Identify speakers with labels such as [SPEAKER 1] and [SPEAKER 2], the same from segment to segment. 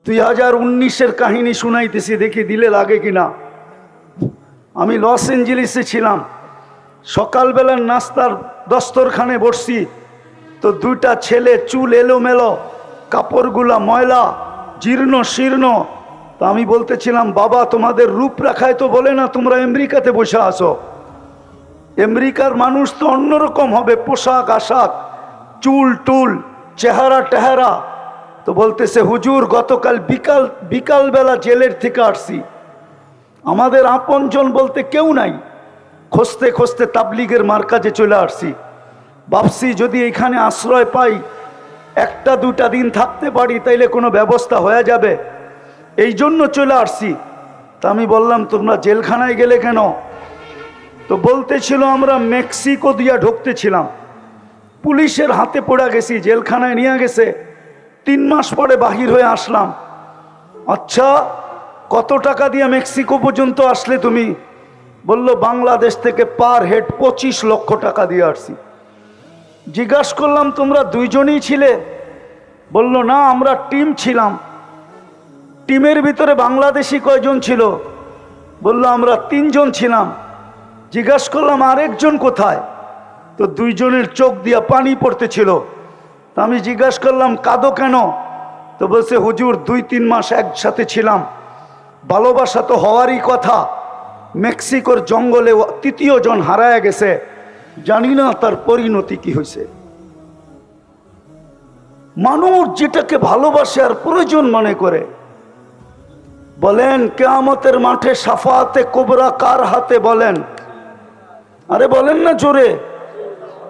[SPEAKER 1] 2019-এর কাহিনী শুনাইতেছি, দেখি দিলে লাগে কিনা। আমি লস এঞ্জেলিসে ছিলাম, সকালবেলার নাস্তার দস্তরখানে বসছি, তো দুইটা ছেলে চুল এলোমেলো, কাপড়গুলা ময়লা, জীর্ণ শীর্ণ। তো আমি বলতেছিলাম, বাবা তোমাদের রূপরেখায় তো বলে না তোমরা আমেরিকাতে বসে আসো, আমেরিকার মানুষ তো অন্যরকম হবে, পোশাক আশাক, চুল টুল, চেহারা টেহারা। তো বলতেছে, হুজুর গতকাল বিকালবেলা জেলের থেকে আসছি, আমাদের আপনজন বলতে কেউ নাই, খুঁজতে খুঁজতে তাবলিগের মার্কাজে চলে আসছি। ভাবছি যদি এখানে আশ্রয় পাই, একটা দুটা দিন থাকতে পারি, তাইলে কোনো ব্যবস্থা হয়ে যাবে, এই জন্য চলে আসছি। তা আমি বললাম, তোমরা জেলখানায় গেলে কেন? তো বলতেছিল, আমরা মেক্সিকো দিয়া ঢুকতেছিলাম, পুলিশের হাতে পড়ে গেছি, জেলখানায় নিয়ে গেছে, 3 মাস পরে বাহির হয়ে আসলাম। আচ্ছা, কত টাকা দিয়ে মেক্সিকো পর্যন্ত আসলে তুমি? বলল, বাংলাদেশ থেকে পার হেড 25 লক্ষ টাকা দিয়ে আসছি। জিজ্ঞাসা করলাম, তোমরা দুইজনই ছিলে? বলল, না, আমরা টিম ছিলাম। টিমের ভিতরে বাংলাদেশি কয়জন ছিল? বলল, আমরা 3 জন ছিলাম। জিজ্ঞাসা করলাম, আরেকজন কোথায়? তো 2 জনের চোখ দিয়া পানি পড়তেছিল। তো আমি জিজ্ঞাসা করলাম, কাঁদো কেন? তো বলছে, হুজুর 2-3 মাস একসাথে ছিলাম, ভালোবাসা তো হওয়ারই কথা, মেক্সিকোর জঙ্গলে 3য় জন হারায় গেছে, জানি না তার পরিণতি কি হয়েছে। মানুষ যেটাকে ভালোবাসে আর প্রয়োজন মনে করে। বলেন, কিয়ামতের মাঠে শাফাআতে কুবরা কার হাতে? বলেন, আরে বলেন না জোরে।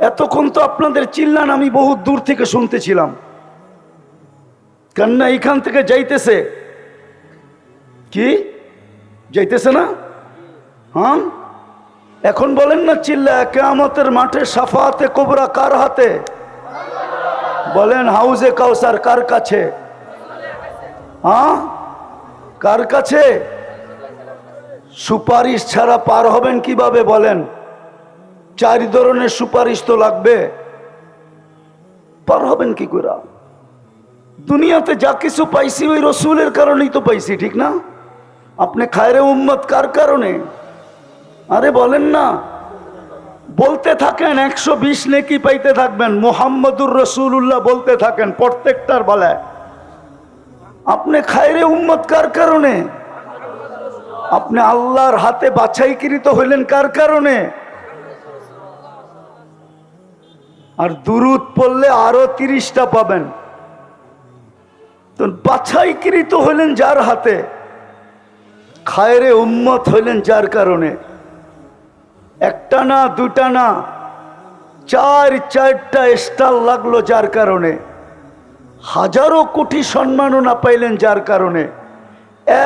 [SPEAKER 1] এতক্ষণ তো আপনাদের চিল্লান আমি বহু দূর থেকে শুনতেছিলাম, কেননা এইখান থেকে যাইতেছে কি? যাইতেছে না? হ্যাঁ, এখন বলেন না চিল্লা, কিয়ামতের মাঠে শাফাআতে কুবরা কার হাতে? বলেন, হাউজে কাউসার কার কাছে? হ্যাঁ, কার কাছে? সুপারিশ ছাড়া পার হবেন কিভাবে? বলেন, 4 ধরনের সুপারিশ তো লাগবে, পার হবেন কি করে? দুনিয়াতে যা কিছু পাইছি ওই রসুলের কারণেই তো পাইছি, ঠিক না? আপনি খায়রে উম্মত কার কারণে? আরে বলেন না, বলতে থাকেন, 120 নেকি পাইতে থাকবেন। মুহাম্মদুর রাসূলুল্লাহ বলতে থাকেন প্রত্যেকটার বেলায়। আপনি খায়রে উম্মত কার কারণে? আপনি আল্লাহর হাতে বাছাইকৃত হইলেন কার কারণে? আর দুরূদ পড়লে আরো 30টা পাবেন। তো বাছাইকৃত হইলেন যার হাতে, খায়রে উম্মত হইলেন যার কারণে। একটা না, দুটা না, 4-4টা স্টার লাগলো যার কারণে। হাজারো কোটি সম্মাননা পাইলেন যার কারণে।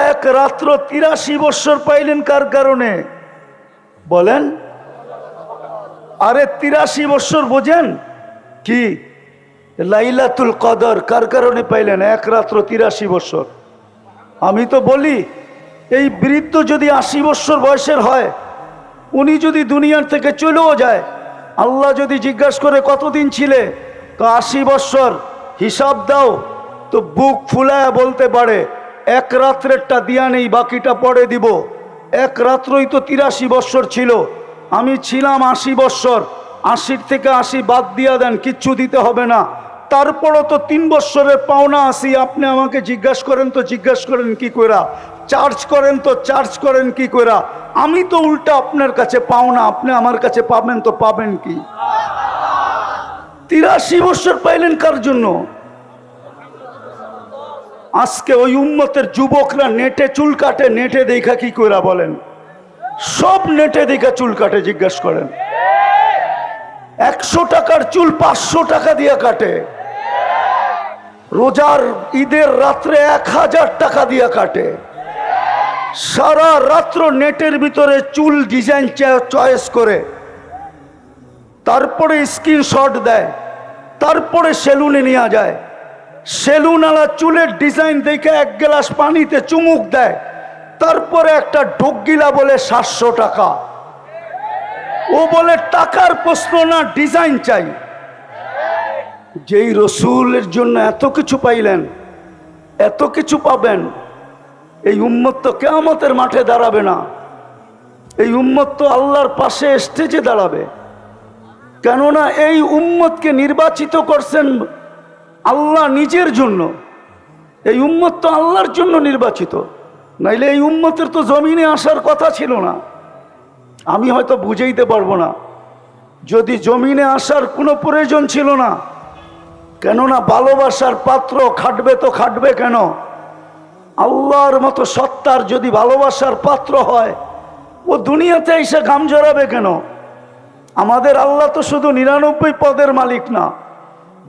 [SPEAKER 1] এক রাত্র 83 বৎসর পাইলেন কার কারণে? বলেন, আরে 83 বৎসর বোঝেন কি? লাইলাতুল কদর কার কারণে পাইলেন? এক রাত্র 83 বৎসর। আমি তো বলি, এই বৃদ্ধ যদি 80 বৎসর বয়সের হয়, উনি যদি দুনিয়ার থেকে চলেও যায়, আল্লাহ যদি জিজ্ঞাসা করে কতদিন ছিলে, তো 80 বৎসর, হিসাব দাও, তো বুক ফুলায় বলতে পারে, এক রাত্রেরটা দিয়া নেই, বাকিটা পরে দিব। এক রাত্রই তো 83 বৎসর ছিল, আমি ছিলাম 80 বৎসর, 80 থেকে 80 বাদ দিয়া দেন, কিচ্ছু দিতে হবে না। তারপরও তো 3 বৎসরের পাওনা আসি। আপনি আমাকে জিজ্ঞাসা করেন তো জিজ্ঞাসা করেন কি কইরা? চার্জ করেন তো চার্জ করেন কি কইরা? আমি তো উল্টা আপনার কাছে পাওনা, আপনি আমার কাছে পাবেন তো পাবেন কি? 83 বৎসর পাইলেন কার জন্য? আজকে ওই উম্মতের যুবকরা নেটে চুল কাটে, নেটে দেখা কি কইরা? বলেন, সব নেটে দেখা চুল কাটে, জিজ্ঞাসা করেন। 100 টাকার চুল 500 টাকা দিয়ে কাটে। রোজার ঈদের রাত্রে 1000 টাকা দিয়ে কাটে। সারা রাত্র নেটের ভিতরে চুল ডিজাইন চয়েস করে, তারপরে স্ক্রিনশট দেয়, তারপরে সেলুনে নিয়ে যায়। সেলুনওয়ালা চুলের ডিজাইন দেখে 1 গ্লাস পানিতে চুমুক দেয়, তারপরে একটা ঢোকগিলা বলে 700 টাকা। ও বলে টাকার প্রশ্ন না, ডিজাইন চাই। যেই রসুলের জন্য এত কিছু পাইলেন, এত কিছু পাবেন। এই উম্মত তো কিয়ামতের মাঠে দাঁড়াবে না, এই উম্মত তো আল্লাহর পাশে স্টেজে দাঁড়াবে। কেননা এই উম্মতকে নির্বাচিত করছেন আল্লাহ নিজের জন্য। এই উম্মত তো আল্লাহর জন্য নির্বাচিত, নাইলে এই উম্মতের তো জমিনে আসার কথা ছিল না। আমি হয়তো বুঝাইতে পারবো না, যদি জমিনে আসার কোনো প্রয়োজন ছিল না, কেননা ভালোবাসার পাত্র খাটবে তো খাটবে কেন? আল্লাহর মতো সত্তার যদি ভালোবাসার পাত্র হয়, ও দুনিয়াতে এসে ঘাম জড়াবে কেন? আমাদের আল্লাহ তো শুধু 99 পদের মালিক না।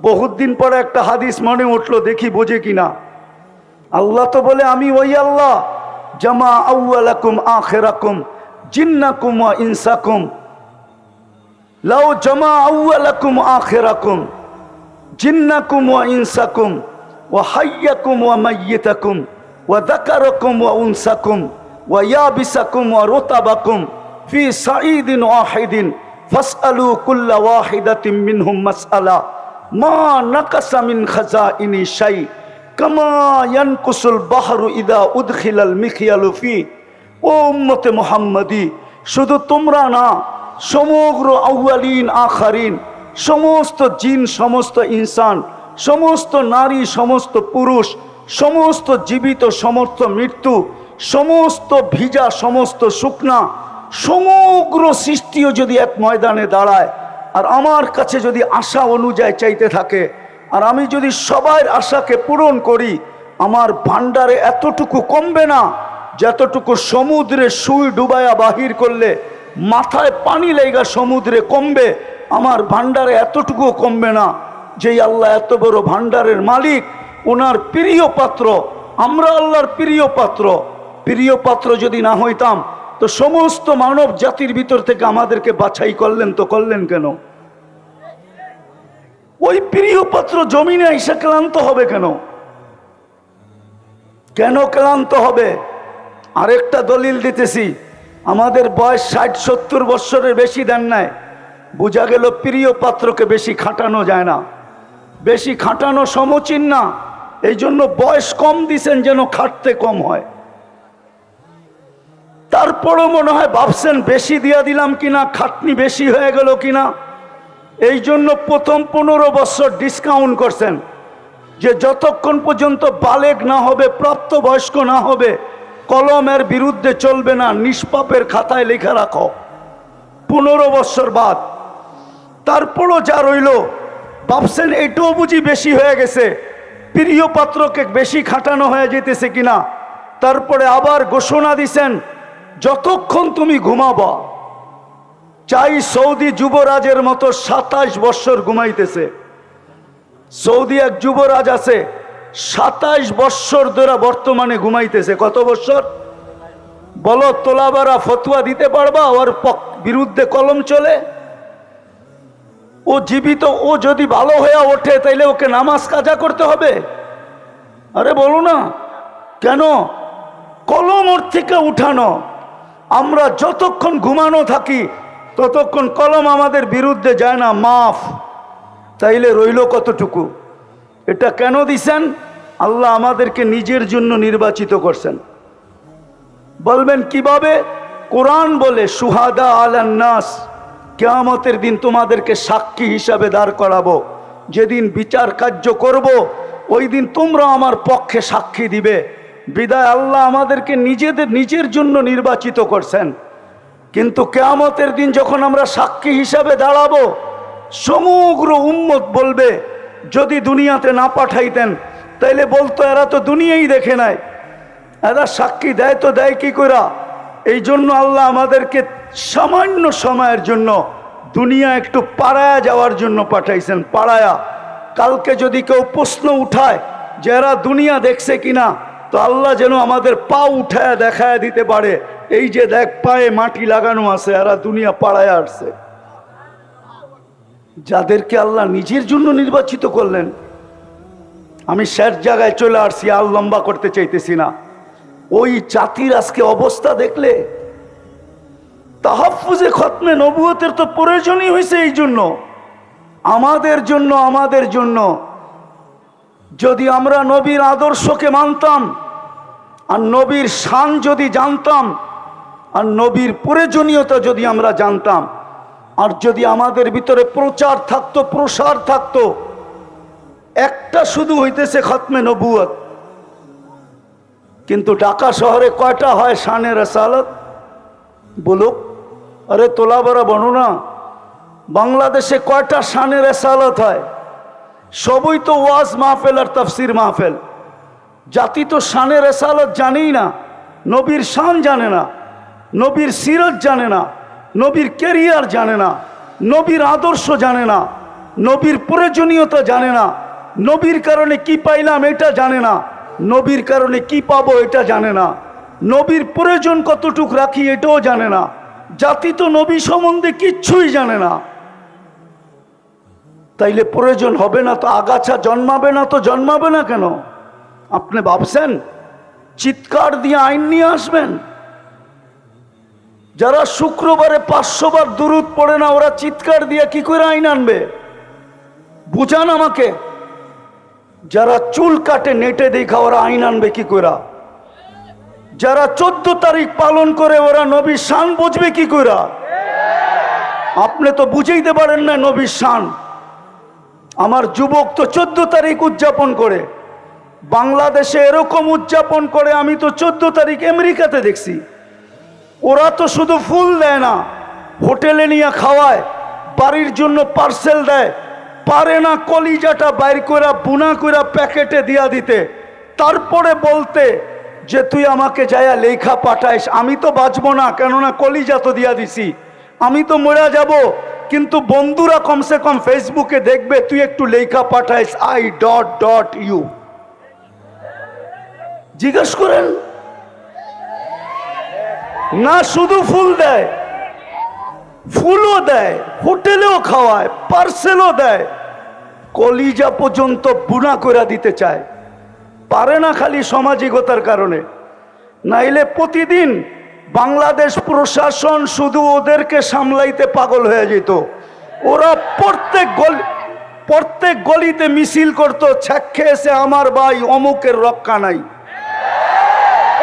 [SPEAKER 1] বহুত দিন পরে একটা হাদিস মনে উঠলো, দেখি বোঝে কিনা। আল্লাহ তো বলে, আমি ওই আল্লাহ জামা আউয়ালাকুম আখিরাকুম জিন্নাকুম ওয়া ইনসাকুম লাউ জামা আউয়ালাকুম আখিরাকুম জিন্নাকুম ওয়া ইনসাকুম ওয়া হাইয়াকুম ওয়া মাইয়িতাকুম ওয়া যাকারাকুম ওয়া উনসাকুম ওয়া ইয়াবিসাকুম ওয়া রুতাবাকুম ফি সাঈদিন ওয়াহিদিন ফাসআলু কুল্লা ওয়াহিদাতিন মিনহুম মাসআলা মা নাকাসা মিন খাজাইনি শাই কামা ইয়ানকুসুল বাহরু ইদা উদখিলাল মিখিয়ালু ফি। ও উম্মতে মুহাম্মাদি, শুধু তোমরা না, সমগ্র আউয়ালিন আখারিন, সমস্ত জিন, সমস্ত ইনসান, সমস্ত নারী, সমস্ত পুরুষ, সমস্ত জীবিত, সমস্ত মৃত্যু, সমস্ত ভিজা, সমস্ত শুকনা, সমগ্র সৃষ্টিও যদি এক ময়দানে দাঁড়ায় আর আমার কাছে যদি আশা অনুযায়ী চাইতে থাকে, আর আমি যদি সবার আশাকে পূরণ করি, আমার ভান্ডারে এতটুকু কমবে না যতটুকু সমুদ্রে সুই ডুবায়া বাহির করলে মাথায় পানি লেগা সমুদ্রে কমবে। আমার ভান্ডারে এতটুকু কমবে না। যেই আল্লাহ এত বড় ভান্ডারের মালিক, ওনার প্রিয় পাত্র, আমরা আল্লাহর প্রিয় পাত্র। প্রিয় পাত্র যদি না হইতাম তো সমস্ত মানব জাতির ভিতর থেকে আমাদেরকে বাছাই করলেন, তো করলেন কেন? ওই প্রিয় পাত্র জমিনে এসে ক্লান্ত হবে কেন? কেন ক্লান্ত হবে? আরেকটা দলিল দিতেছি, আমাদের বয়স 60-70 বৎসরের বেশি দেন নাই, বোঝা গেল প্রিয় পাত্রকে বেশি খাটানো যায় না, বেশি খাটানো সমীচীন না। এই জন্য বয়স কম দিছেন যেন খাটতে কম হয়। তারপরও মনে হয় ভাবছেন বেশি দিয়া দিলাম কিনা, খাটনি বেশি হয়ে গেল কিনা। এই জন্য প্রথম 15 বছর ডিসকাউন্ট করছেন, যে যতক্ষণ পর্যন্ত বালেগ না হবে, প্রাপ্তবয়স্ক না হবে, কলমের বিরুদ্ধে চলবে না, নিষ্পাপের খাতায় লেখা রাখো। 15 বছর বাদ। তারপরও যা রইল, ভাবছেন এটাও বুঝি বেশি হয়ে গেছে, প্রিয় পাত্রকে বেশি খাটানো হয়ে যেতেছে কিনা। তারপরে আবার ঘোষণা দিছেন, যতক্ষণ তুমি ঘুমাবা, চাই সৌদি যুবরাজের মতো 27 বৎসর ঘুমাইতেছে। সৌদি এক যুবরাজ আছে, 27 বৎসর ধরে বর্তমানে ঘুমাইতেছে। কত বৎসর বলো? তোলাবারা ফতুয়া দিতে পারবা? ওর বিরুদ্ধে কলম চলে। ও জীবিত, ও যদি ভালো হয়ে ওঠে তাইলে ওকে নামাজ কাজা করতে হবে? আরে বলো না কেন? কলম ওর থেকে উঠানো। আমরা যতক্ষণ ঘুমানো থাকি ততক্ষণ কলম আমাদের বিরুদ্ধে যায় না, মাফ। তাইলে রইল কতটুকু? এটা কেন দিছেন? আল্লাহ আমাদেরকে নিজের জন্য নির্বাচিত করছেন। বলবেন কিভাবে? কোরআন বলে, সুহাদা আলান নাস, কিয়ামতের দিন তোমাদেরকে সাক্ষী হিসাবে দাঁড় করাবো। যেদিন বিচার কার্য করব, ওই দিন তোমরা আমার পক্ষে সাক্ষী দিবে। বিদায় আল্লাহ আমাদেরকে নিজের জন্য নির্বাচিত করছেন। কিন্তু কিয়ামতের দিন যখন আমরা সাক্ষী হিসাবে দাঁড়াবো, সমগ্র উম্মত বলবে, যদি দুনিয়াতে না পাঠাইতেন তাইলে বলতো এরা তো দুনিয়াই দেখে নাই, এরা সাক্ষী দেয় তো দেয় কি কইরা। এই জন্য আল্লাহ আমাদেরকে সামান্য সময়ের জন্য দুনিয়া একটু পাড়ায়া যাওয়ার জন্য পাঠাইছেন। পাড়ায়া, কালকে যদি কেউ প্রশ্ন উঠায় যে এরা দুনিয়া দেখছে কিনা, তো আল্লাহ যেন আমাদের পা উঠায়া দেখায় দিতে পারে, এই যে দেখ পায়ে মাটি লাগানো আছে, এরা দুনিয়া পাড়ায় আসছে। যাদেরকে আল্লাহ নিজের জন্য নির্বাচিত করলেন। আমি শেষ জায়গায় চলে আসছি, আর লম্বা করতে চাইতেছি না। ওই জাতির আজকে অবস্থা দেখলে, তাহাফুজে খতমে নবুয়তের তো প্রয়োজনই হয়েছে এই জন্য, আমাদের জন্য। যদি আমরা নবীর আদর্শকে মানতাম, আর নবীর শান যদি জানতাম, আর নবীর প্রয়োজনীয়তা যদি আমরা জানতাম, আর যদি আমাদের ভিতরে প্রচার থাকতো, প্রসার থাকতো, একটা শুধু হইতেছে খতমে নবুয়ত। কিন্তু ঢাকা শহরে কয়টা হয় শানে রেসালত? বলুক। আরে তোলা বড় বনো না, বাংলাদেশে কয়টা শানে রেসালত হয়? সবই তো ওয়াজ মাহফিল আর তাফসির মাহফিল। জাতি তো শানে রেসালত জানেই না, নবীর শান জানে না, নবীর সিরত জানে না, নবীর ক্যারিয়ার জানে না, নবীর আদর্শ জানে না, নবীর প্রয়োজনীয়তা জানে না, নবীর কারণে কি পাইলাম এটা জানে না, নবীর কারণে কি পাবো এটা জানে না, নবীর প্রয়োজন কতটুক রাখি এটাও জানে না। জাতি তো নবী সম্বন্ধে কিচ্ছুই জানে না। তাইলে প্রয়োজন হবে না তো আগাছা জন্মাবে না তো জন্মাবে না কেন? আপনি ভাবছেন চিৎকার দিয়ে আইন নিয়ে আসবেন? যারা শুক্রবারে 500 বার দুরূদ পড়ে না, ওরা চিৎকার দিয়ে কি করে আইন আনবে? বুঝান আমাকে। যারা চুল কাটে নেটে দেখা, ওরা আইন আনবে কি করে? যারা 14 তারিখ পালন করে, ওরা নবীর শান বুঝবে কি করে? আপনি তো বুঝাইতে পারেন না নবীর শান। আমার যুবক তো 14 তারিখ উদযাপন করে, বাংলাদেশে এরকম উদযাপন করে আমি তো 14 তারিখ আমেরিকাতে দেখছি। ওরা তো শুধু ফুল দেয় না, হোটেলে নিয়ে খাওয়ায়, বাড়ির জন্য পার্সেল দেয়, পারে না কলিজাটা বাইর করে বুনা করে প্যাকেটে দিয়া দিতে, তারপরে বলতে যে তুই আমাকে যায়া লেখা পাঠাইস। আমি তো বাঁচবো না, কেননা কলিজা তো দিয়া দিছি, আমি তো মরে যাব, কিন্তু বন্ধুরা কমসে কম ফেসবুকে দেখবে তুই একটু লেখা পাঠাইস I.U। জিজ্ঞেস করেন না, শুধু ফুল দেয়, ফুলও দেয়, হোটেলেও খাওয়ায়, পার্সেলও দেয়, কলিজা পর্যন্ত বুনা করে দিতে চায়। পারে না খালি সামাজিকতার কারণে, নাইলে প্রতিদিন বাংলাদেশ প্রশাসন শুধু ওদেরকে সামলাইতে পাগল হয়ে যেত। ওরা প্রত্যেক গলিতে মিছিল করত, ছ্যাক খেয়েছে আমার ভাই অমুকের রক্ষা নাই।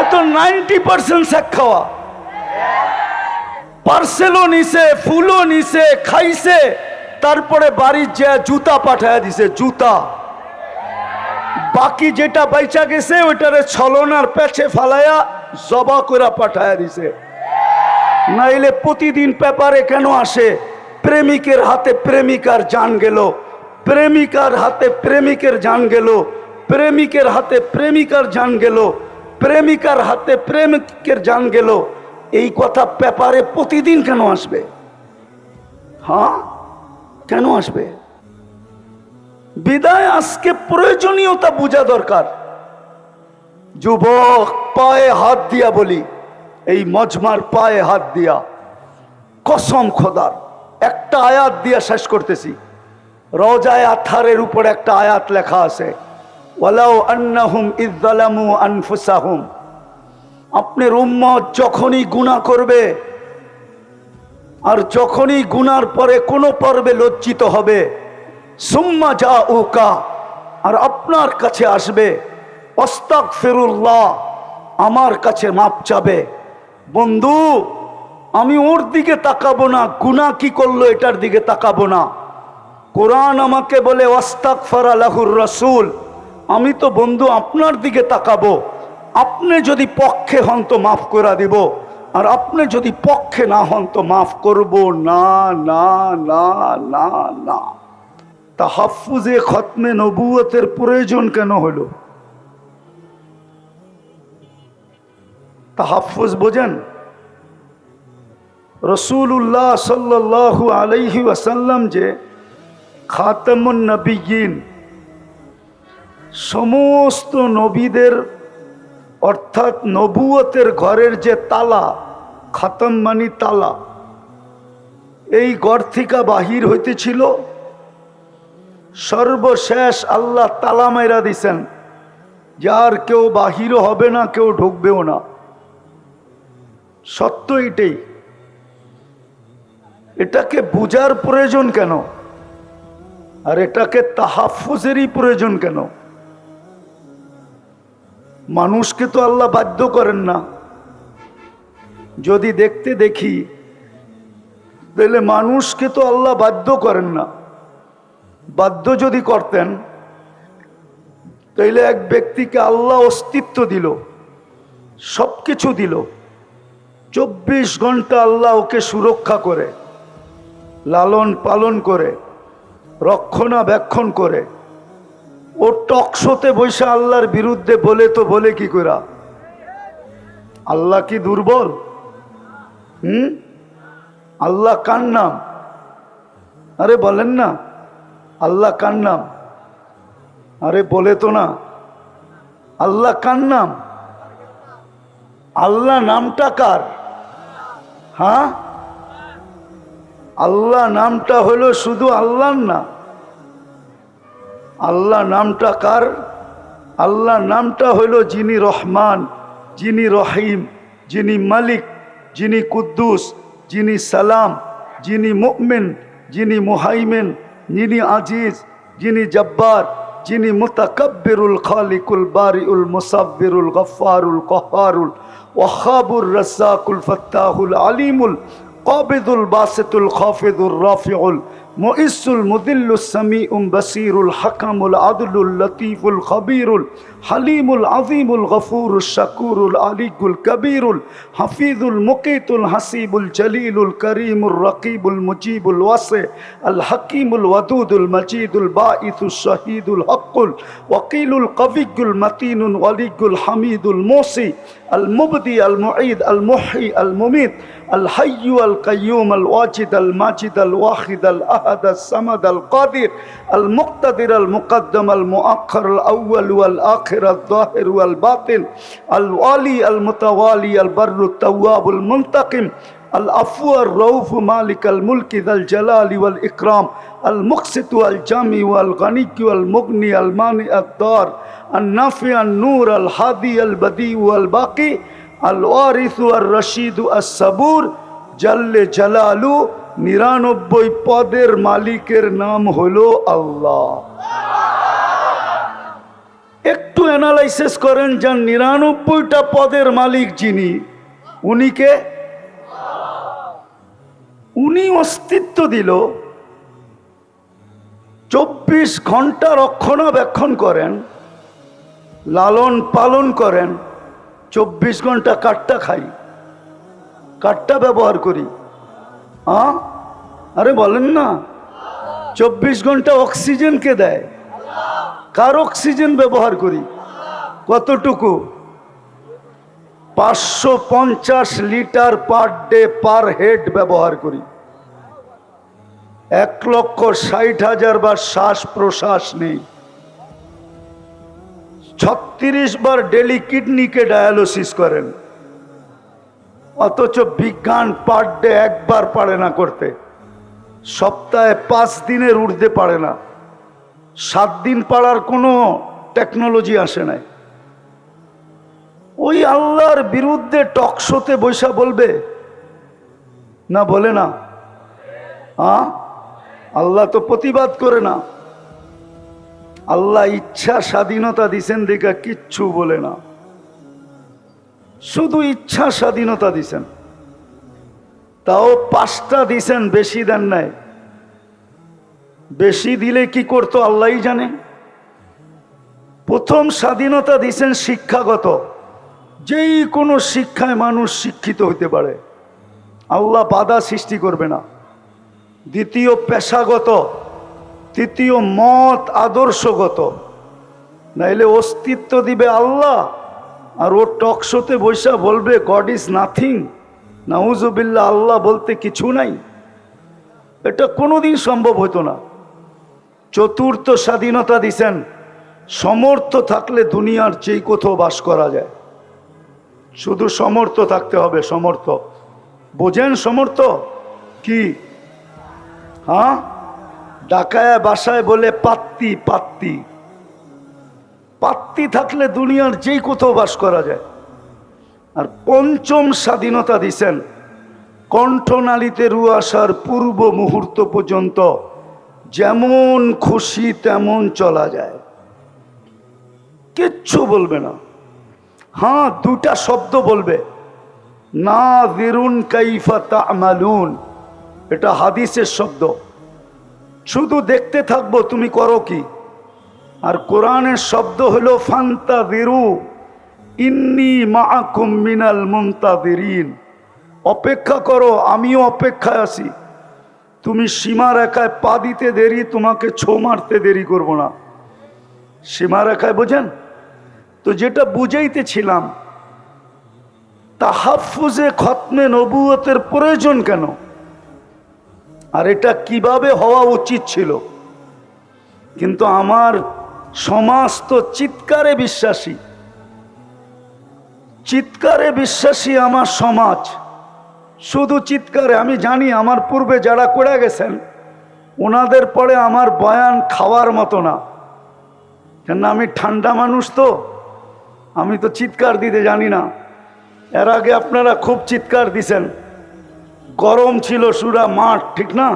[SPEAKER 1] এ তো 90% ছ্যাক খাওয়া। পার্সেলও নিছে, ফুলও নিছে, খাইছে, তারপরে বাড়ির যে জুতা পাঠায় দিছে, জুতা। বাকি যেটা বাইচা গেছে ওইটারে ছলনার পেছে ফালাইয়া জবা করে পাঠায় দিছে। নাইলে প্রতিদিন পেপারে কেন আসে প্রেমিকের হাতে প্রেমিকার জান গেল, প্রেমিকার হাতে প্রেমিকের জান গেল, প্রেমিকের হাতে প্রেমিকার জান গেল, প্রেমিকার হাতে প্রেমিকের জান গেল? এই কথা পেপারে প্রতিদিন কেন আসবে? হ্যাঁ, কেন আসবে? বিদায় আজকে প্রয়োজনীয়তা বোঝা দরকার। যুবক, পায়ে হাত দিয়া বলি, এই মজমার পায়ে হাত দিয়া কসম খোদার একটা আয়াত দিয়া শেষ করতেছি। রওজায়ে আতহারের উপর একটা আয়াত লেখা আছে, ওয়ালাউ আন্নাহুম ইয যালামু আনফুসাহুম। আপনার উম্মত যখনই গুনাহ করবে, আর যখনই গুনার পরে কোনো পর্বে লজ্জিত হবে, সুম্মা জাউকা, আর আপনার কাছে আসবে, আস্তাগফিরুল্লাহ, আমার কাছে মাপ চাবে। বন্ধু, আমি ওর দিকে তাকাবো না, গুনাহ কি করলো এটার দিকে তাকাবো না। কোরআন আমাকে বলে ওয়াস্তাগফারা লাহুর রাসূল, আমি তো বন্ধু আপনার দিকে তাকাবো। আপনি যদি পক্ষে হন তো মাফ করে দিব, আর আপনি যদি পক্ষে না হন তো মাফ করব না। না না না না। তাহাফুজে খতমে নবুয়তের প্রয়োজন কেন হলো? তাহাফুজ বোঝেন? রাসূলুল্লাহ সাল্লাল্লাহু আলাইহি ওয়াসাল্লাম যে খাতামুন নবিয়্যিন, সমস্ত নবীদের অর্থাৎ নবুয়তের ঘরের যে তালা, খাতাম মানি তালা, এই ঘর থেকে বাহির হইতেছিল, সর্বশেষ আল্লাহ তালা মাইরা দিছেন, যার কেউ বাহিরও হবে না, কেউ ঢুকবেও না। সত্য এটাই। এটাকে বুঝার প্রয়োজন কেন? আর এটাকে তাহাফুজেরই প্রয়োজন কেন? মানুষকে তো আল্লাহ বাধ্য করেন না। যদি দেখতে দেখি তাহলে মানুষকে তো আল্লাহ বাধ্য করেন না। বাধ্য যদি করতেন তাইলে এক ব্যক্তিকে আল্লাহ অস্তিত্ব দিল, সবকিছু দিল, 24 ঘন্টা আল্লাহ ওকে সুরক্ষা করে, লালন পালন করে, রক্ষণাবেক্ষণ করে। ও টকশোতে বসে আল্লাহর বিরুদ্ধে বলে তো বলে কি করা? আল্লাহ কি দুর্বল? আল্লাহ কার নাম? আরে বলেন না, আল্লাহ কার নাম? আরে বলে তো না, আল্লাহ কার নাম? আল্লাহ নামটা কার? হ্যাঁ, আল্লাহ নামটা হলো শুধু আল্লাহর না। আল্লাহ নামটা কার? আল্লাহ নামটা হলো যিনি রহমান, যিনি রহিম, যিনি মালিক, যিনি কুদ্দুস, যিনি সালাম, যিনি মুমিন, যিনি মুহাইমিন, যিনি আজিজ, যিনি জব্বার, যিনি মুতাকাব্বিরুল খালিকুল বারিউল মুসাব্বিরুল গফফারুল কহ্হারুল ওয়াহাবুর রাজ্জাকুল ফাত্তাহুল আলিমুল কাবিদুল বাসিতুল খাফিদুর রাফিউল মুইসুল মুদিল্লুস সামিউম বাসিরুল হাকামুল আদলুল লতীফুল খবীরুল হালিমুল আযীমুল গফুরুশ শাকুরুল আলিয়ুল কবীরুল হাফিজুল মুকীতুল হাসিবুল জলিলুল করিমুর রকিবুল মুজিবুল ওয়াসি আল হাকিমুল ওয়াদুদুল মজিদুল বাঈসুশ শাহীদুল হকুল ওয়াকিলুল কবিয়ুল মতিনুল ওয়ালিয়ুল হামিদুল মুসি আল মুবদি আল মুঈদ আল মুহয়ি আল মুমীত আল হাইয়্যু আল কাইয়্যুম আল ওয়াজিদ আল মাজিদ আল ওয়াহিদ আল আহাদ আল সামাদ আল কাদির আল মুক্তাদির আল মুকদ্দম আল মুআখ্খার আল আউয়াল ওয়াল আখির আল যাহির ওয়াল বাতিন আল ওয়ালি আল মুতাওয়ালি আল বাররু তাওয়াব আল মুনতাকিম আল আফু আর রউফ মালিক আল মুলকি যাল জালালি ওয়াল ইকরাম আল মুকসিত ওয়াল জামি ওয়াল গনি ওয়াল মুগনি আল মানি আদ দার আল নাফি আন নূর আল হাদি আল বদি ওয়াল বাকি আল ওয়ারিস আর রশিদ আস সাবুর জাল্লে জালালু। 99 পদের মালিকের নাম হলো আল্লাহ। একটু অ্যানালাইসিস করেন, যার 99টা পদের মালিক যিনি, উনিকে উনি অস্তিত্ব দিল, 24 ঘন্টা রক্ষণাবেক্ষণ করেন, লালন পালন করেন। 24 ঘন্টা কাঠটা খাই, কাঠটা ব্যবহার করি। আরে বলেন না, 24 ঘন্টা অক্সিজেনকে দেয়, কার অক্সিজেন ব্যবহার করি? কতটুকু? 550 litre per day per head ব্যবহার করি। 1,60,000 বার শ্বাস প্রশ্বাস নেই। 36 বার ডেলি কিডনিকে ডায়ালিসিস করেন, অথচ বিজ্ঞান পার ডে একবার পারে না করতে। সপ্তাহে 5 দিনের ঊর্ধ্বে পারে না। 7 দিন পারার কোনো টেকনোলজি আসে নাই। ওই আল্লাহর বিরুদ্ধে টকশোতে বৈশা বলবে না? বলে না? আল্লাহ তো প্রতিবাদ করে না। আল্লাহ ইচ্ছা স্বাধীনতা দিছেন দেখা কিচ্ছু বলে না, শুধু ইচ্ছা স্বাধীনতা দিছেন। তাও 5টা দিছেন, বেশি দেন নাই। বেশি দিলে কি করতো আল্লাহই জানে। প্রথম স্বাধীনতা দিছেন শিক্ষাগত, যেই কোনো শিক্ষায় মানুষ শিক্ষিত হতে পারে, আল্লাহ বাধা সৃষ্টি করবে না। দ্বিতীয় পেশাগত, তৃতীয় মত আদর্শগত। নাইলে অস্তিত্ব দিবে আল্লাহ, আর ও টকশোতে বৈশা বলবে গড ইজ নাথিং, নাউজুবিল্লাহ, আল্লাহ বলতে কিছু নাই। এটা কোনোদিন সম্ভব হতো না। চতুর্থ স্বাধীনতা দিছেন, সমর্থ থাকলে দুনিয়ার যেই কোথাও বাস করা যায়, শুধু সমর্থ থাকতে হবে। সমর্থ বোঝেন? সমর্থ কি? ডাকায়া বাসায় বলে পাত্তি, পাত্তি। পাত্তি থাকলে দুনিয়ার যেই কোথাও বাস করা যায়। আর পঞ্চম স্বাধীনতা দিছেন, কণ্ঠনালীতে রু আসার পূর্ব মুহূর্ত পর্যন্ত যেমন খুশি তেমন চলা যায়, কিচ্ছু বলবে না। হ্যাঁ, দুটা শব্দ বলবে, নাযিরুন কাইফা তা'মালুন, এটা হাদিসের শব্দ। শুধু দেখতে থাকবো তুমি করো কি। আর কোরআনের শব্দ হলো ফান্তাযিরু ইন্নী মাআকুম মিনাল মুনতাযিরিন, অপেক্ষা করো, আমিও অপেক্ষায় আছি। তুমি সীমারেখায় পা দিতে দেরি, তোমাকে ছো মারতে দেরি করব না। সীমারেখায় বোঝেন তো? যেটা বুঝাইতেছিলাম, তাহাফুজে খতমে নবুয়তের প্রয়োজন কেন, আর এটা কিভাবে হওয়া উচিত ছিল। কিন্তু আমার সমাজ তো চিৎকারে বিশ্বাসী, চিৎকারে বিশ্বাসী আমার সমাজ, শুধু চিৎকারে। আমি জানি আমার পূর্বে যারা করে গেছেন ওনাদের পরে আমার বয়ান খাওয়ার মতো না, কেন আমি ঠান্ডা মানুষ, তো আমি তো চিৎকার দিতে জানি না। এর আগে আপনারা খুব চিৎকার দিছেন, গরম ছিল সুরা মাঠ, ঠিক না?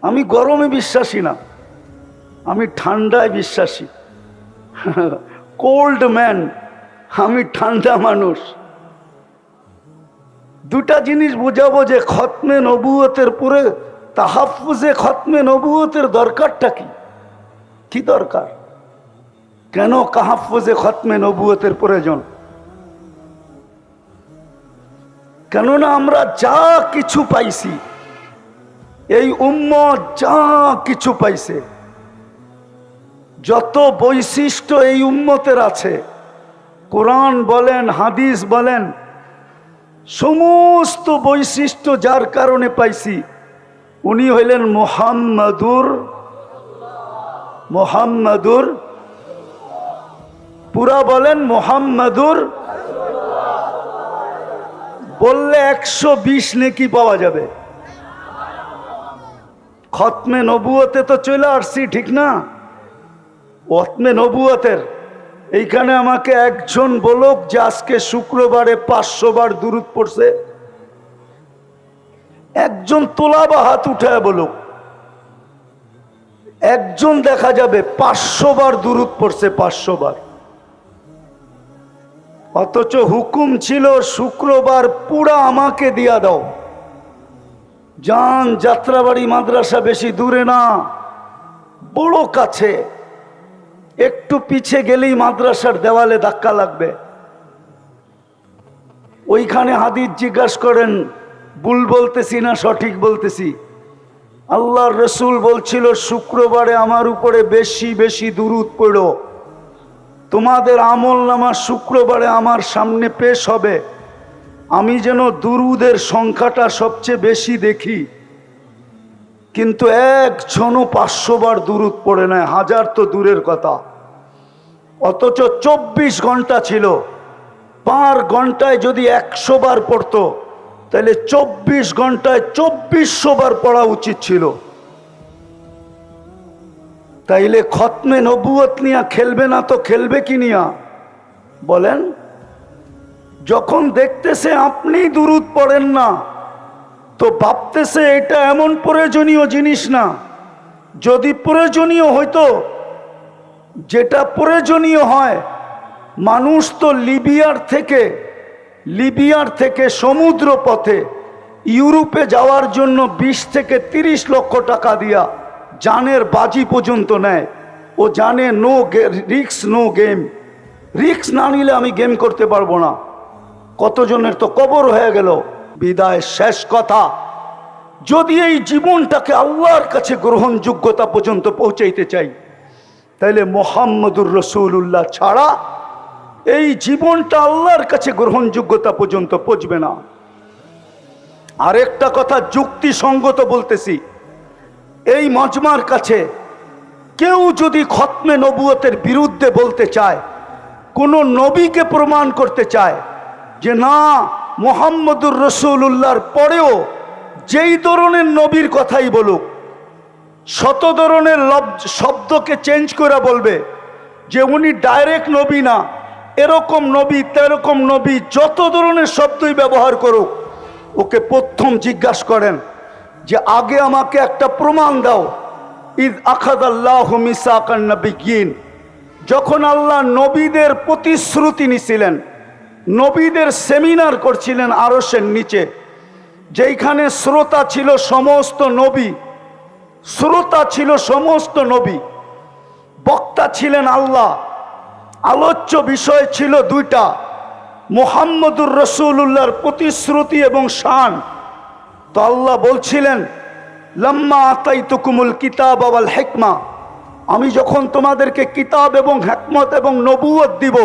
[SPEAKER 1] আমি গরমে বিশ্বাসী না, আমি ঠান্ডায় বিশ্বাসী। কোল্ড ম্যান, আমি ঠান্ডা মানুষ। দুটা জিনিস বুঝাবো যে খতমে নবুয়তের পরে তাহাফুজে খতমে নবুয়তের দরকারটা কি, কি দরকার, কেন তাহাফুজে খতমে নবুয়তের প্রয়োজন। কেননা আমরা যা কিছু পাইছি, এই উম্মত যা কিছু পাইছে, যত বৈশিষ্ট্য এই উম্মতের আছে, কোরআন বলেন হাদিস বলেন, সমস্ত বৈশিষ্ট্য যার কারণে পাইছি, উনি হইলেন মোহাম্মদুর, পুরা বলেন মোহাম্মদুর, বললে 120 নেকি পাওয়া যাবে। খতমে নবুয়তে তো চলে আসছি, ঠিক না? খতমে নবুয়তের এইখানে আমাকে একজন বলুক যে আজকে শুক্রবারে 500 বার দুরূদ পড়ছে। একজন তোলা বা হাত উঠায় বলুক, একজন দেখা যাবে 500 বার দুরূদ পড়ছে, 500 বার। অথচ হুকুম ছিল শুক্রবার পুরা আমাকে দিয়া দাও। যান, যাত্রাবাড়ি মাদ্রাসা বেশি দূরে না, বড় কাছে, একটু পিছে গেলেই মাদ্রাসার দেওয়ালে ধাক্কা লাগবে। ওইখানে হাদিস জিজ্ঞাসা করেন, ভুল বলতেছি না সঠিক বলতেছি? আল্লাহর রসুল বলছিল শুক্রবারে আমার উপরে বেশি বেশি দুরূদ পড়ো, তোমাদের আমল নামা শুক্রবারে আমার সামনে পেশ হবে, আমি যেন দুরূদের সংখ্যাটা সবচেয়ে বেশি দেখি। কিন্তু একজনও 500 বার দুরূদ পড়ে নাই, 1000 তো দূরের কথা। অথচ 24 ঘন্টা ছিল, 5 ঘন্টায় যদি 100 বার পড়তো, তাহলে 24 ঘন্টায় 2400 বার পড়া উচিত ছিল। তাইলে খতমে নবুয়ত নিয়ে খেলবে না তো খেলবে কি নিয়া বলেন? যখন দেখতেছে আপনি দুরূদ পড়েন না, তো ভাবতেছে এটা এমন প্রয়োজনীয় জিনিস না। যদি প্রয়োজনীয় হইতো, যেটা প্রয়োজনীয় হয়, মানুষ তো লিবিয়ার থেকে সমুদ্র পথে ইউরোপে যাওয়ার জন্য 20 থেকে 30 লক্ষ টাকা দিয়া জানের বাজি পর্যন্ত নেয়। ও জানে নো রিক্স নো গেম, রিক্স না নিলে আমি গেম করতে পারবো না। কতজনের তো কবর হয়ে গেল। বিদায় শেষ কথা, যদি এই জীবনটাকে আল্লাহর কাছে গ্রহণযোগ্যতা পর্যন্ত পৌঁছাইতে চাই, তাইলে মোহাম্মদুর রসুল্লাহ ছাড়া এই জীবনটা আল্লাহর কাছে গ্রহণযোগ্যতা পর্যন্ত পৌঁছবে না। আরেকটা কথা যুক্তিসঙ্গত বলতেছি, এই মজমার কাছে কেউ যদি খতমে নবুয়তের বিরুদ্ধে বলতে চায়, কোন নবীকে প্রমাণ করতে চায় যে না মোহাম্মদুর রসুল্লাহর পরেও যেই ধরনের নবীর কথাই বলুক, 100 ধরনের শব্দকে চেঞ্জ করে বলবে যে উনি ডাইরেক্ট নবী না, এরকম নবী তেরকম নবী, যত ধরনের শব্দই ব্যবহার করুক, ওকে প্রথম জিজ্ঞাসা করেন যে আগে আমাকে একটা প্রমাণ দাও। ইদ আখাযাল্লাহু মিসাকান নাবিয়্যিন, যখন আল্লাহ নবীদের প্রতিশ্রুতি নিছিলেন, নবীদের সেমিনার করছিলেন আরশের নিচে, যেইখানে শ্রোতা ছিল সমস্ত নবী, শ্রোতা ছিল সমস্ত নবী, বক্তা ছিলেন আল্লাহ, আলোচ্য বিষয় ছিল দুইটা, মুহাম্মদুর রাসূলুল্লাহর প্রতিশ্রুতি এবং শান। তো আল্লাহ বলছিলেন, লাম্মা আতাইতুকুমুল কিতাব ওয়াল হিকমা, আমি যখন তোমাদেরকে কিতাব এবং হিকমত এবং নবুয়ত দিব,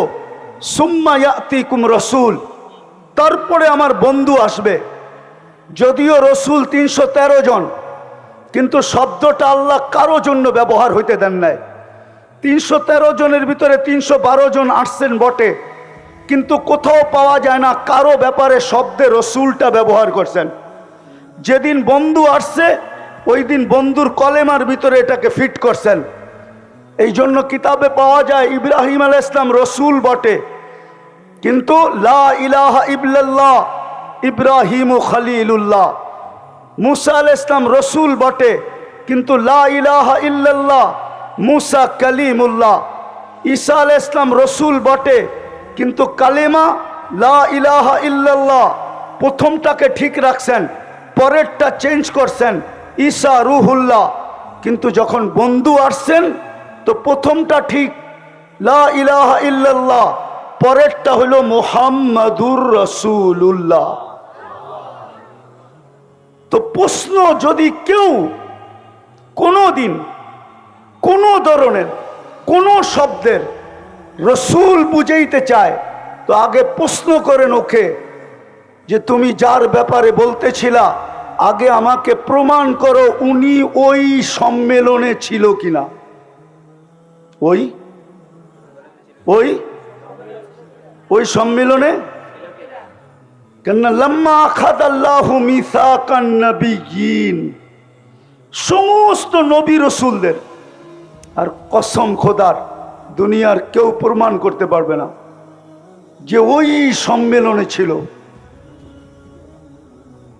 [SPEAKER 1] সুম্মা ইয়াতিকুম রাসূল, তারপরে আমার বন্ধু আসবে। যদিও রসুল 313 জন, কিন্তু শব্দটা আল্লাহ কারো জন্য ব্যবহার হইতে দেন নাই। 313 জনের ভিতরে 312 জন আসছেন বটে, কিন্তু কোথাও পাওয়া যায় না কারো ব্যাপারে শব্দে রসুলটা ব্যবহার করছেন। যেদিন বন্ধু আসছে ওই দিন বন্ধুর কলেমার ভিতরে এটাকে ফিট করছেন। এই জন্য কিতাবে পাওয়া যায় ইব্রাহিম আলাইহিস সালাম রসুল বটে, কিন্তু লা ইলাহা ইল্লাল্লাহ ইব্রাহিম খলিলুল্লাহ। মুসা আলাইহিস সালাম রসুল বটে, কিন্তু লা ইলাহা ইল্লাল্লাহ মুসা কালিমুল্লাহ। ঈসা আলাইহিস সালাম রসুল বটে, কিন্তু কালেমা লা ইলাহা ইল্লাল্লাহ প্রথমটাকে ঠিক রাখছেন, পরেরটা চেঞ্জ করছেন, ঈসা রুহুল্লাহ। কিন্তু যখন বন্ধু আসছেন তো প্রথমটা ঠিক লা ইলাহা ইল্লাল্লাহ, পরেরটা হলো মুহাম্মাদুর রাসূলুল্লাহ। তো প্রশ্ন, যদি কেউ কোনো দিন কোনো ধরনের কোনো শব্দের রসুল বুঝাইতে চায়, তো আগে প্রশ্ন করেন ওকে যে তুমি যার ব্যাপারে বলতেছিলা আগে আমাকে প্রমাণ করো উনি ওই সম্মেলনে ছিল কিনা। ওই ওই ওই সম্মেলনে কেননা লাম্মা আখাযাল্লাহু মিসাকান নবিয়্যিন, সমস্ত নবী রসুলদের, আর কসম খোদার দুনিয়ার কেউ প্রমাণ করতে পারবে না যে ওই সম্মেলনে ছিল।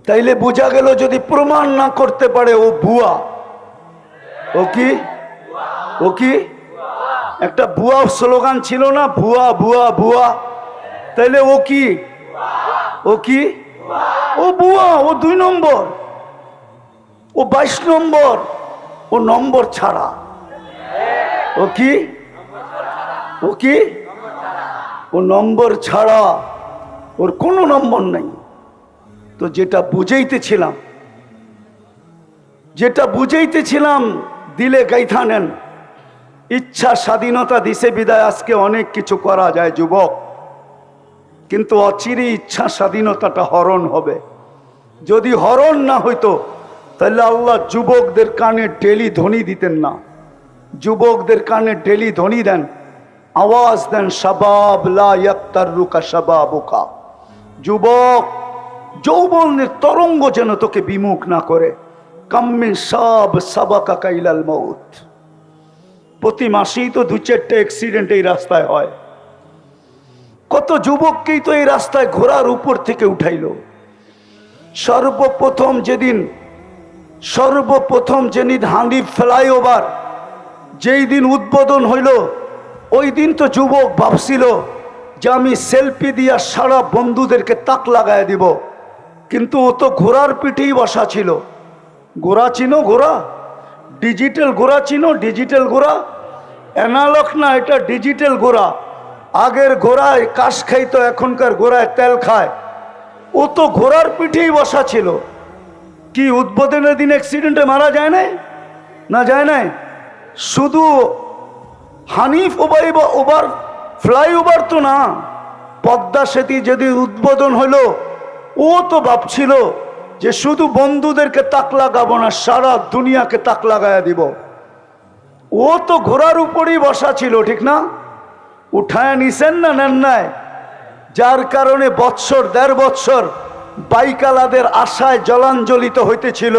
[SPEAKER 1] তাইলে বোঝা গেল যদি প্রমাণ না করতে পারে ও ভুয়া। ও কি ও কি একটা ভুয়া স্লোগান ছিল না, ভুয়া ভুয়া ভুয়া, তাইলে ও কি ও কি ও ভুয়া, ও 2 নম্বর, ও 22 নম্বর, ও নম্বর ছাড়া। ও কি ও কি ও নম্বর ছাড়া, ওর কোনো নম্বর নাই। তো যেটা বুঝাইতেছিলাম দিলে গাইথা নেন। ইচ্ছা স্বাধীনতা দিছে বিদায় আজকে অনেক কিছু করা যায় যুবক, কিন্তু অচিরে ইচ্ছা স্বাধীনতাটা হরণ হবে। যদি হরণ না হইতো তাহলে আল্লাহ যুবকদের কানে ডেলি ধ্বনি দিতেন না। যুবকদের কানে ডেলি ধ্বনি দেন, আওয়াজ দেন, শাবাব লা ইয়াক্তারুকা শাবাবুকা, যুবক যৌবনের তরঙ্গ যেন তোকে বিমুখ না করে। কাম্মিন সাব সাবাকা ইলাল মউত, প্রতি মাসেই তো 2-4টা অ্যাক্সিডেন্ট এই রাস্তায় হয়। কত যুবককেই তো এই রাস্তায় ঘোড়ার উপর থেকে উঠাইলো। সর্বপ্রথম যেদিন হানিফ ফ্লাইওভার যেই দিন উদ্বোধন হইল, ওই দিন তো যুবক ভাবছিল যে আমি সেলফি দিয়া সারা বন্ধুদেরকে তাক লাগায় দিব, কিন্তু ও তো ঘোড়ার পিঠেই বসা ছিল। ঘোড়া চিনো? ঘোড়া ডিজিটাল ঘোড়া চিনো? ডিজিটাল ঘোড়া, অ্যানালগ না, এটা ডিজিটাল ঘোড়া। আগের ঘোড়ায় কাশ খাইতো, এখনকার ঘোড়ায় তেল খায়। ও তো ঘোড়ার পিঠেই বসা ছিল। কি উদ্বোধনের দিন অ্যাক্সিডেন্টে মারা যায় নাই? না যায় নাই। শুধু হানিফ ওভার ফ্লাইওভার তো না, পদ্মা সেতু যেদিন উদ্বোধন হলো ও তো ভাবছিল যে শুধু বন্ধুদেরকে তাক লাগাবো না, সারা দুনিয়াকে তাক লাগাইয়া দিব। ও তো ঘোড়ার উপরই বসা ছিল, ঠিক না? উঠায় নিছেন না নেন নাই? যার কারণে 1.5 বৎসর বাইকালাদের আশায় জলাঞ্জলিত হইতেছিল,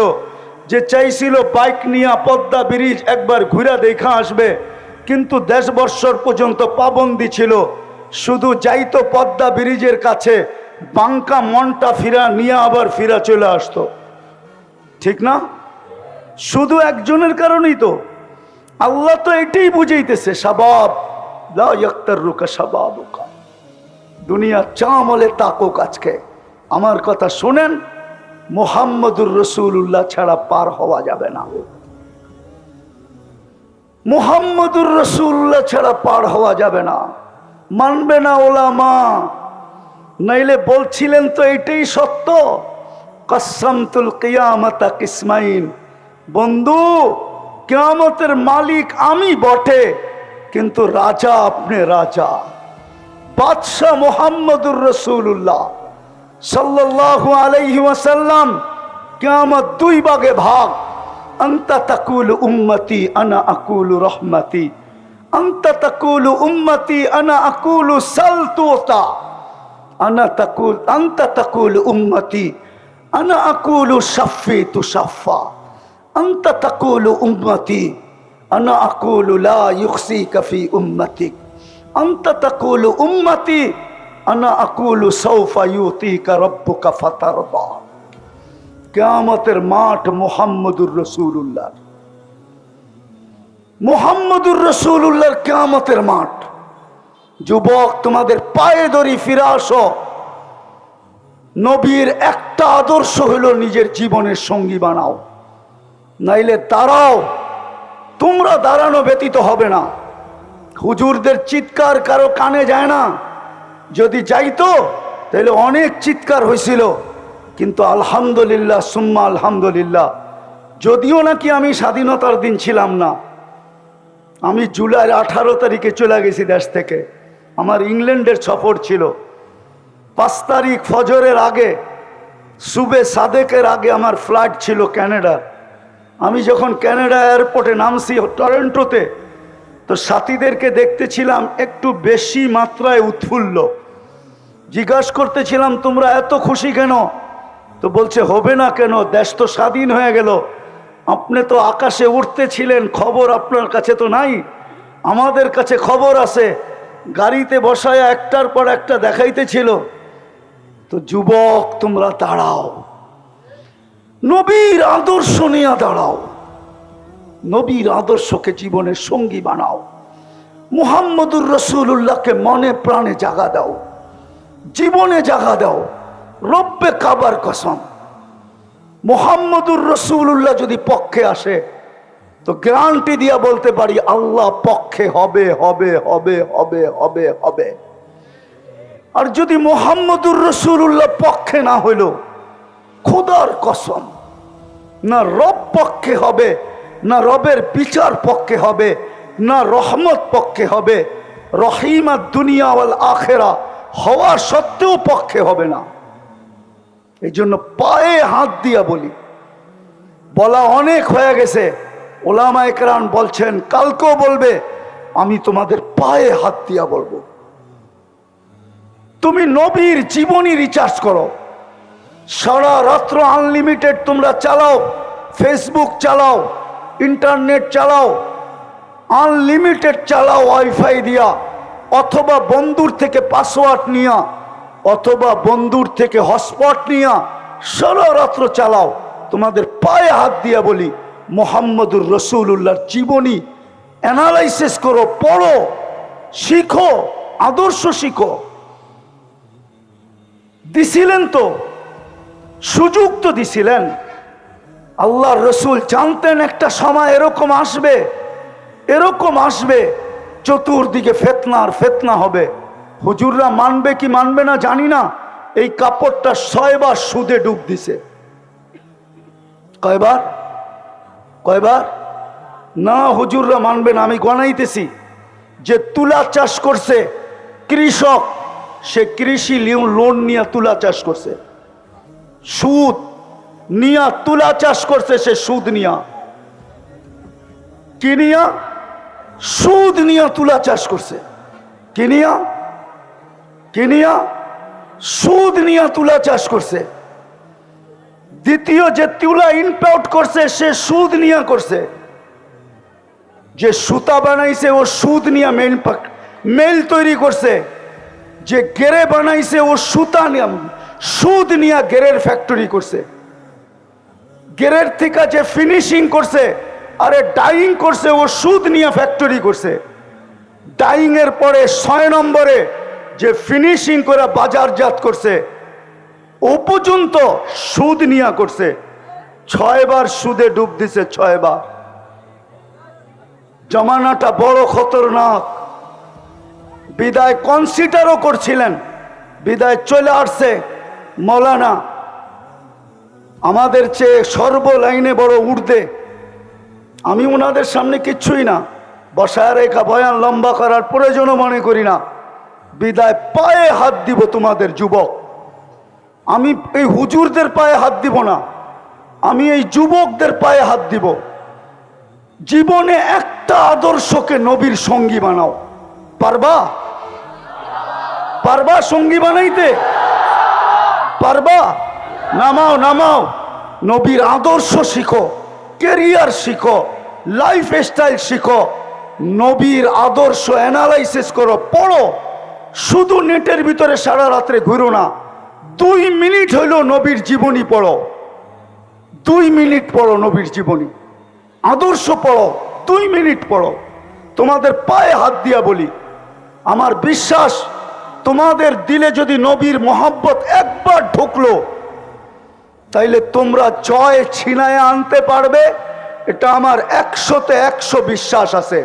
[SPEAKER 1] যে চাইছিল বাইক নিয়ে পদ্মা ব্রিজ একবার ঘুরে দেখা আসবে, কিন্তু 10 বৎসর পর্যন্ত পাবন্দি ছিল। শুধু যাইতো পদ্মা ব্রিজের কাছে, বাঙ্কা মনটা ফিরা নিয়ে আবার ফিরা চলে আসতো, ঠিক না? শুধু একজনের কারণেই তো। আল্লাহ তো এটাই বুঝাইতেছে, শাবাব লা ইয়াক্তারুকা শাবাবুকা। দুনিয়া চামলে তাকুক আজকে। আমার কথা শোনেন, মুহাম্মদুর রাসূলুল্লাহ ছাড়া পার হওয়া যাবে না। মুহাম্মদুর রাসূলুল্লাহ ছাড়া পার হওয়া যাবে না। মানবে না ওলামা, নাইলে বলছিলেন তো এটাই সত্য, কসসামতুল কিয়ামাতা কিসমাইন। বন্ধু, কিয়ামতের মালিক আমি বটে, কিন্তু রাজা আপনি রাজা। বাদশাহ মুহাম্মদুর রাসূলুল্লাহ সাল্লাল্লাহু আলাইহি ওয়াসাল্লাম। কিয়ামত দুই ভাগে ভাগ। আনতা তাকুলু উম্মতি আনা আকুলু রহমতি, আনতা তাকুলু উম্মতি আনা আকুলু সালতুতা, আনতা তাকুলু উম্মতি আনা আকুলু শাফি তুশাফা, আনতা তাকুলু উম্মতি আনা আকুলু লা ইউখসিকা ফি উম্মতিক, আনতা তাকুলু উম্মতি আনা আকুলু সাউফা ইউতিকা রাব্বুকা ফাতারদা। কিয়ামতের মাঠ মুহাম্মদুর রাসূলুল্লাহ, মুহাম্মদুর রাসূলুল্লাহর কিয়ামতের মাঠ। যুবক, তোমাদের পায়ে ধরি, ফিরে আসো। নবীর একটা আদর্শ হলো নিজের জীবনের সঙ্গী বানাও, নাইলে দাঁড়াও। তোমরা দাঁড়ানো ব্যতীত হবে না। হুজুরদের চিৎকার কারো কানে যায় না। যদি যাইতো তাহলে অনেক চিৎকার হয়েছিল, কিন্তু আলহামদুলিল্লাহ সুম্মা আলহামদুলিল্লাহ, যদিও নাকি আমি স্বাধীনতার দিন ছিলাম না। আমি জুলাইয়ের 18 তারিখে চলে গেছি দেশ থেকে। আমার ইংল্যান্ডের সফর ছিল। 5 তারিখ ফজরের আগে, সুবে সাদেকের আগে আমার ফ্লাইট ছিল ক্যানাডার। আমি যখন ক্যানাডা এয়ারপোর্টে নামছি টরন্টোতে, তো সাথীদেরকে দেখতেছিলাম একটু বেশি মাত্রায় উৎফুল্ল। জিজ্ঞাসা করতেছিলাম, তোমরা এত খুশি কেন? তো বলছে, হবে না কেন, দেশ তো স্বাধীন হয়ে গেল। আপনি তো আকাশে উঠতেছিলেন, খবর আপনার কাছে তো নাই, আমাদের কাছে খবর আছে। গাড়িতে বসায় একটার পর একটা দেখাইতেছিল। তো যুবক, তোমরা দাঁড়াও, নবীর আদর্শ নিয়ে দাঁড়াও, নবীর আদর্শকে জীবনের সঙ্গী বানাও। মুহাম্মদুর রাসূলুল্লাহকে মনে প্রাণে জাগা দাও, জীবনে জাগা দাও। রব্বে কাবার কসম, মুহাম্মদুর রাসূলুল্লাহ যদি পক্ষে আসে, তো গ্যারান্টি দিয়া বলতে পারি আল্লাহ পক্ষে হবে, হবে, হবে, হবে, হবে, হবে। আর যদি মুহাম্মদুর রাসূলুল্লাহ পক্ষে না হইল, খোদার কসম, না রব পক্ষে হবে, না রবের বিচার পক্ষে হবে, না রহমত পক্ষে হবে। রহিমাত দুনিয়া ওয়াল আখিরা হওয়া সত্ত্বেও পক্ষে হবে না। এই জন্য পায়ে হাত দিয়া বলি, বলা অনেক হয়ে গেছে। ওলামায়ে কেরাম বলছেন, কালকেও বলবে, আমি তোমাদের পায়ে হাত দিয়া বলবো। তুমি নবীর জীবনী রিচার্জ করো, সারা রাত্র আনলিমিটেড তোমরা চালাও, ফেসবুক চালাও, ইন্টারনেট চালাও, আনলিমিটেড চালাও ওয়াইফাই দিয়া, অথবা বন্ধুর থেকে পাসওয়ার্ড নিয়া, অথবা বন্ধুর থেকে হটস্পট নিয়া সারা রাত্র চালাও। তোমাদের পায়ে হাত দিয়া বলি, মুহাম্মদুর রাসূলুল্লাহর জীবনী অ্যানালাইসিস করো, পড়ো, শিখো, আদর্শ শিখো। দিছিলেন তো, সুযোগ তো দিছিলেন। আল্লাহর রসুল জানতেন একটা সময় এরকম আসবে, এরকম আসবে, চতুর্দিকে ফিতনা আর ফিতনা হবে। হুজুররা মানবে কি মানবে না জানি না। এই কাপড়টা 6 বার সুদে ডুব দিছে। কয়বার? কয়বার? না, হুজুররা মানবে না। আমি গণাইতেছি, যে তুলা চাষ করছে কৃষক, সে কৃষি লোন নিয়ে তুলা চাষ করছে, সুদ নিয়া তুলা চাষ করছে, সে সুদ নিয়া, কি নিয়া? সুদ নিয়া তুলা চাষ করছে। কি নিয়া? কি নিয়া? সুদ নিয়া তুলা চাষ করছে। দ্বিতীয় যে তুলা ইম্পোর্ট করছে, সে সুদ নিয়া করছে। যে সুতা বানাইছে, ও সুদ নিয়া মেল তৈরি করছে। যে গেরে বানাইছে, ও সুতা নিয়া, সুদ নিয়া গেরের ফ্যাক্টরি করছে। গেরের থেকে যে ফিনিশিং করছে, আরে ডাইং করছে, ও সুদ নিয়া ফ্যাক্টরি করছে। ডাইং এর পরে 6 নম্বরে যে ফিনিশিং করে বাজারজাত করছে ও পর্যন্ত সুদ নিয়া করছে। 6 বার সুদে ডুব দিছে, 6 বার। জমানাটা বড় খতরনাক। বিদায় কনসিডারও করছিলেন, বিদায় চলে আসছে মৌলানা আমাদের চেয়ে সর্বলাইনে বড় ঊর্ধ্বে। আমি ওনাদের সামনে কিচ্ছুই না, বসায় রেখা বয়ান লম্বা করার প্রয়োজনও মনে করি না। বিদায় পায়ে হাত দিব তোমাদের যুবক। আমি এই হুজুরদের পায়ে হাত দিব না, আমি এই যুবকদের পায়ে হাত দিব। জীবনে একটা আদর্শকে নবীর সঙ্গী বানাও। পারবা? পারবা সঙ্গী বানাইতে? পারবা? নামাও নামাও। নবীর আদর্শ শিখো, কেরিয়ার শিখো, লাইফ স্টাইল শিখো, নবীর আদর্শ অ্যানালাইসিস করো, পড়ো। শুধু নেটের ভিতরে সারা রাত্রে ঘুরো না। 2 মিনিট হইল নবীর জীবনী পড়ো, 2 মিনিট পড়ো নবীর জীবনী, আদর্শ পড়ো, 2 মিনিট পড়ো। তোমাদের পায়ে হাত দিয়া বলি, আমার বিশ্বাস তোমাদের দিলে যদি নবীর মোহাব্বত একবার ঢুকলো তাইলে তোমরা জয় ছিনায় আনতে পারবে। এটা আমার 100-তে 100 বিশ্বাস আছে।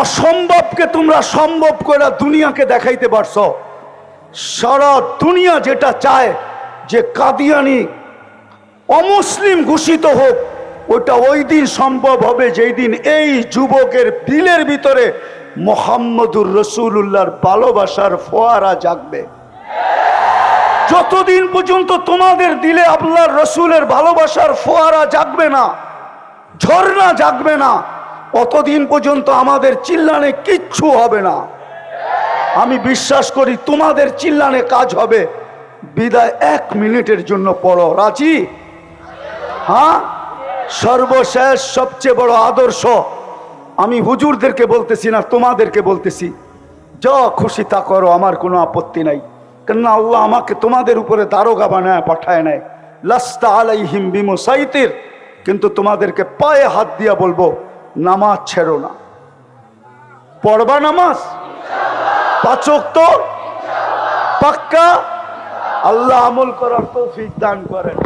[SPEAKER 1] অসম্ভবকে তোমরা সম্ভব করে দুনিয়াকে দেখাইতে পারছো। সারা দুনিয়া যেটা চায় যে কাদিয়ানি অমুসলিম ঘোষিত হোক, ওটা ওই দিন সম্ভব হবে যেই দিন এই যুবকের দিলের ভিতরে মুহাম্মদুর রাসূলুল্লাহর ভালোবাসার ফোয়ারা জাগবে। যতদিন পর্যন্ত তোমাদের দিলে আল্লাহর রসুলের ভালোবাসার ফোয়ারা জাগবে না, ঝর্ণা জাগবে না, অতদিন পর্যন্ত আমাদের চিল্লানে কিচ্ছু হবে না। আমি বিশ্বাস করি তোমাদের চিল্লানে কাজ হবে। বিদায় 1 মিনিটের জন্য পড়ো, রাজি? হ্যাঁ। সর্বশেষ সবচেয়ে বড় আদর্শ, আমি হুজুরদেরকে বলতেছি না, তোমাদেরকে বলতেছি, যা খুশি তা করো, আমার কোনো আপত্তি নাই। কেননা আল্লাহ আমাকে তোমাদের উপরে দারোগা বানায় পাঠায় নাই। লাস্তা আলাইহিম বিমুসাইতির। কিন্তু তোমাদেরকে পায়ে হাত দিয়া বলবো, নামাজ ছেড়ো না। পড়বা নামাজ 5 ওয়াক্ত পাক্কা। আল্লাহ আমল করার তৌফিক দান করেন।